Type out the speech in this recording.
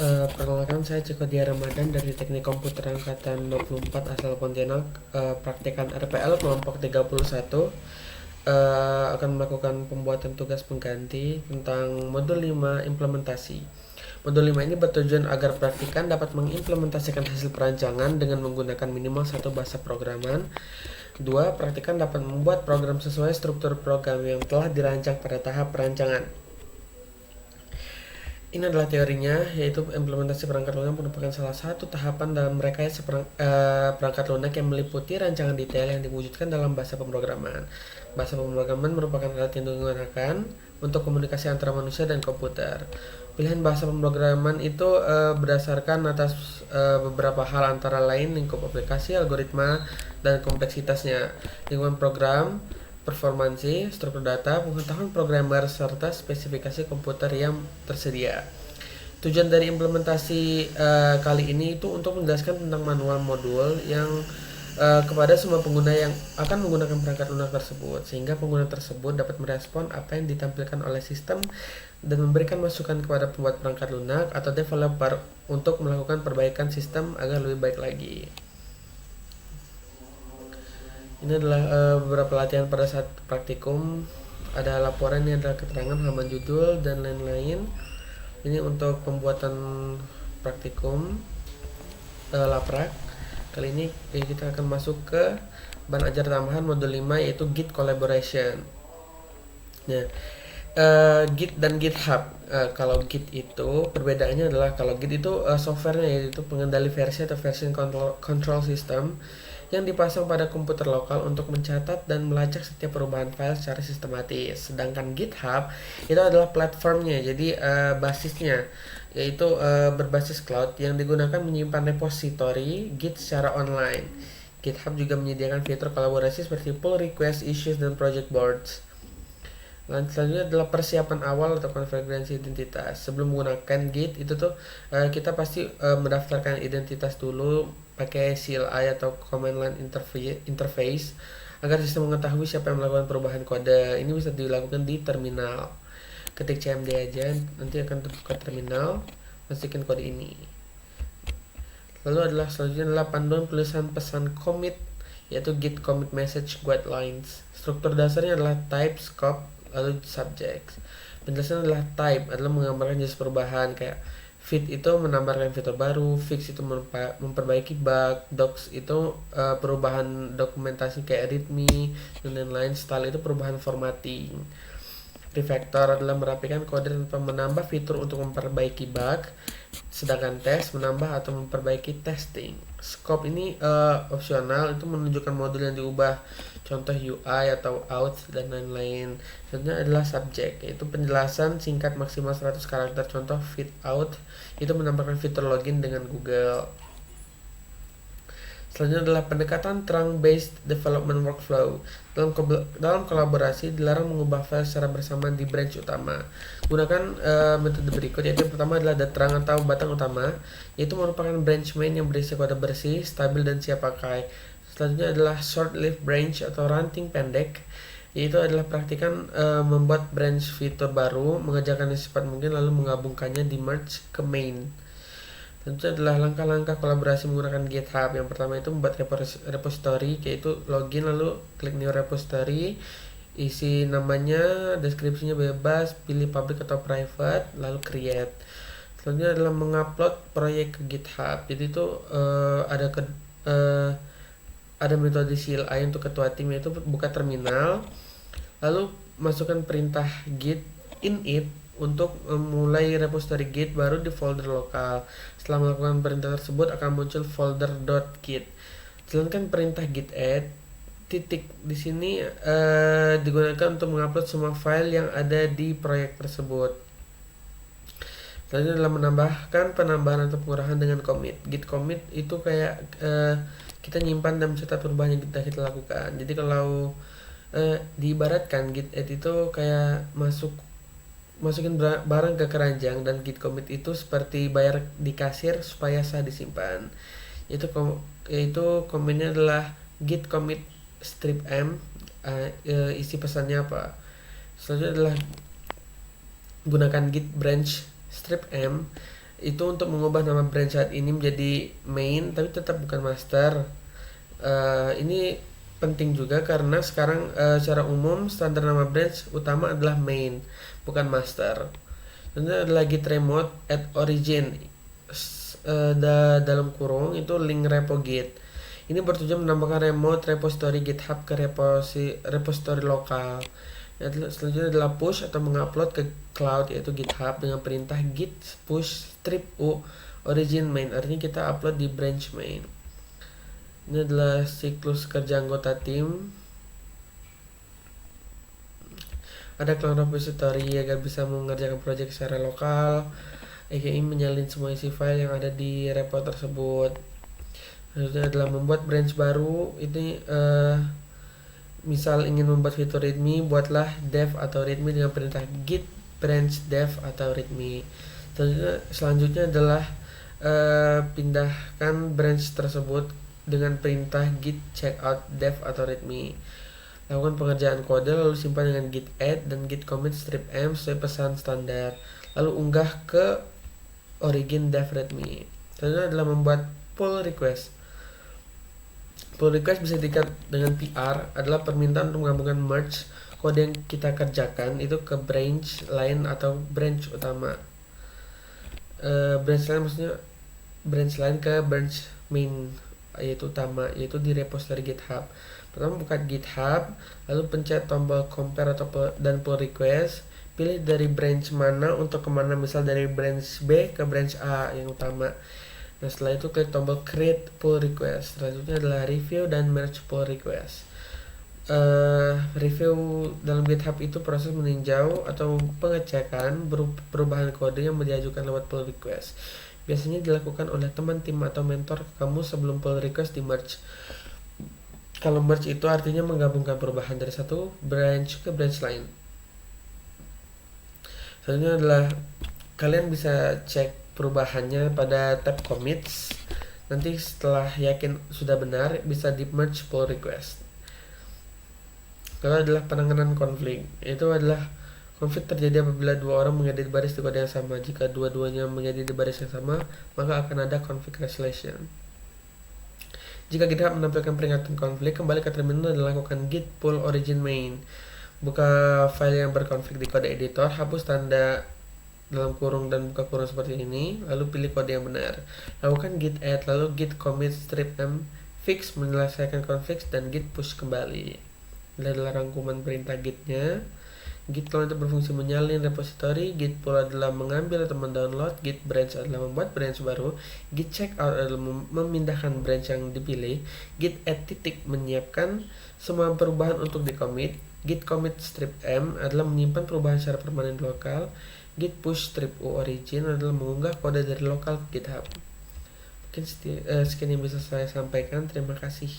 Perkenalkan, saya Ciko Dia Ramadan dari Teknik Komputer Angkatan 24 asal Pontianak. Praktikan RPL kelompok 31, akan melakukan pembuatan tugas pengganti tentang modul 5 implementasi. Modul 5 ini bertujuan agar praktikan dapat mengimplementasikan hasil perancangan dengan menggunakan minimal satu bahasa programan. 2. Praktikan dapat membuat program sesuai struktur program yang telah dirancang pada tahap perancangan. Ini adalah teorinya, yaitu implementasi perangkat lunak merupakan salah satu tahapan dalam rekayasa perangkat lunak yang meliputi rancangan detail yang diwujudkan dalam bahasa pemrograman. Bahasa pemrograman merupakan alat yang digunakan untuk komunikasi antara manusia dan komputer. Pilihan bahasa pemrograman itu berdasarkan atas beberapa hal, antara lain lingkup aplikasi, algoritma, dan kompleksitasnya, lingkungan program, performansi, struktur data, pengetahuan programmer, serta spesifikasi komputer yang tersedia. Tujuan dari implementasi kali ini itu untuk menjelaskan tentang manual modul yang kepada semua pengguna yang akan menggunakan perangkat lunak tersebut, sehingga pengguna tersebut dapat merespon apa yang ditampilkan oleh sistem dan memberikan masukan kepada pembuat perangkat lunak atau developer untuk melakukan perbaikan sistem agar lebih baik lagi. Ini adalah beberapa latihan pada saat praktikum. Ada laporan, ini adalah keterangan, halaman judul, dan lain-lain. Ini untuk pembuatan praktikum laprak. Kali ini kita akan masuk ke bahan ajar tambahan modul 5, yaitu Git Collaboration. Nah, Git dan GitHub. Kalau Git itu perbedaannya adalah, kalau Git itu softwarenya, yaitu pengendali versi atau version control system yang dipasang pada komputer lokal untuk mencatat dan melacak setiap perubahan file secara sistematis. Sedangkan GitHub itu adalah platformnya, jadi basisnya yaitu berbasis cloud yang digunakan menyimpan repository Git secara online. GitHub juga menyediakan fitur kolaborasi seperti pull request, issues, dan project boards. Selanjutnya adalah persiapan awal atau konfigurasi identitas. Sebelum menggunakan Git itu tuh kita pasti mendaftarkan identitas dulu pakai CLI atau command line interface agar sistem mengetahui siapa yang melakukan perubahan kode. Ini bisa dilakukan di terminal. Ketik cmd aja, nanti akan terbuka terminal, pastikan kode ini. Lalu selanjutnya adalah panduan penulisan pesan commit, yaitu Git commit message guidelines. Struktur dasarnya adalah type, scope, lalu subject. Penjelasan adalah type adalah menggambarkan jenis perubahan, kayak fit itu menambahkan fitur baru, fix itu memperbaiki bug, docs itu perubahan dokumentasi kayak readme dan lain-lain, style itu perubahan formatting. Refactor adalah merapikan kode tanpa menambah fitur untuk memperbaiki bug, sedangkan test menambah atau memperbaiki testing. Scope ini opsional, itu menunjukkan modul yang diubah, contoh UI atau out dan lain-lain. Selanjutnya adalah subject, yaitu penjelasan singkat maksimal 100 karakter, contoh fit out itu menambahkan fitur login dengan Google. Selanjutnya adalah pendekatan trunk-based development workflow. Dalam kolaborasi dilarang mengubah file secara bersamaan di branch utama. Gunakan metode berikut, yaitu yang pertama adalah the trunk atau batang utama, yaitu merupakan branch main yang berisi kode bersih, stabil, dan siap pakai. Selanjutnya adalah short-lived branch atau ranting pendek, yaitu adalah praktikan membuat branch fitur baru, mengerjakan secepat mungkin lalu menggabungkannya di merge ke main. Tentu adalah langkah-langkah kolaborasi menggunakan GitHub. Yang pertama itu membuat repository, yaitu login lalu klik new repository, isi namanya, deskripsinya bebas, pilih public atau private, lalu create. Selanjutnya adalah mengupload proyek ke GitHub. Jadi itu ada metode CLI untuk ketua tim, yaitu buka terminal, lalu masukkan perintah git init untuk memulai repository Git baru di folder lokal. Setelah melakukan perintah tersebut akan muncul folder .git. Jalankan perintah git add titik di sini digunakan untuk mengupload semua file yang ada di proyek tersebut. Selanjutnya adalah menambahkan penambahan atau pengurangan dengan commit. Git commit itu kayak kita nyimpan dan mencatat perubahan yang kita lakukan. Jadi kalau diibaratkan git add itu kayak masukin barang ke keranjang, dan git commit itu seperti bayar di kasir supaya sah disimpan. Yaitu komennya adalah git commit strip m, isi pesannya apa. Selanjutnya adalah gunakan git branch strip m, itu untuk mengubah nama branch saat ini menjadi main tapi tetap bukan master. Ini penting juga karena sekarang secara umum standar nama branch utama adalah main, bukan master. Ini adalah git remote at origin dalam kurung itu link repo git. Ini bertujuan menambahkan remote repository GitHub ke repository lokal. Selanjutnya adalah push atau mengupload ke cloud yaitu GitHub dengan perintah git push strip u origin main. Artinya kita upload di branch main. Ini adalah siklus kerja anggota tim. Ada cloud repository agar bisa mengerjakan proyek secara lokal. AKI menyalin semua isi file yang ada di repo tersebut. Selanjutnya adalah membuat branch baru. Ini misal ingin membuat fitur readme, buatlah dev atau readme dengan perintah git branch dev atau readme. Selanjutnya adalah pindahkan branch tersebut dengan perintah git checkout dev atau readme. Lakukan pengerjaan kode lalu simpan dengan git add dan git commit strip m sesuai pesan standar. Lalu unggah ke origin dev readme. Selanjutnya adalah membuat pull request. Pull request bisa diikat dengan PR adalah permintaan untuk menggabungkan merge kode yang kita kerjakan itu ke branch lain atau branch utama. Branch lain maksudnya branch lain ke branch main yaitu utama, yaitu di repository GitHub. Pertama buka GitHub, lalu pencet tombol compare dan pull request, pilih dari branch mana untuk kemana, misal dari branch B ke branch A yang utama. Nah setelah itu klik tombol create pull request. Selanjutnya adalah review dan merge pull request. Review dalam GitHub itu proses meninjau atau pengecekan perubahan kode yang diajukan lewat pull request. Biasanya dilakukan oleh teman tim atau mentor kamu sebelum pull request di merge. Kalau merge itu artinya menggabungkan perubahan dari satu branch ke branch lain. Selanjutnya adalah kalian bisa cek perubahannya pada tab commits. Nanti setelah yakin sudah benar bisa di merge pull request. Kalau adalah penanganan konflik, itu adalah konflik terjadi apabila dua orang mengedit baris di kode yang sama. Jika dua-duanya mengedit di baris yang sama, maka akan ada conflict resolution. Jika GitHub menampilkan peringatan konflik, kembali ke terminal dan lakukan git pull origin main. Buka file yang berkonflik di kode editor, hapus tanda dalam kurung dan buka kurung seperti ini, lalu pilih kode yang benar. Lakukan git add, lalu git commit strip m fix menyelesaikan konflik dan git push kembali. Ini adalah rangkuman perintah gitnya. Git clone itu berfungsi menyalin repository, git pull adalah mengambil atau mendownload, git branch adalah membuat branch baru, git checkout adalah memindahkan branch yang dipilih, git add titik menyiapkan semua perubahan untuk di commit, git commit strip m adalah menyimpan perubahan secara permanen lokal, git push strip u origin adalah mengunggah kode dari lokal ke GitHub. Mungkin sekian yang bisa saya sampaikan. Terima kasih.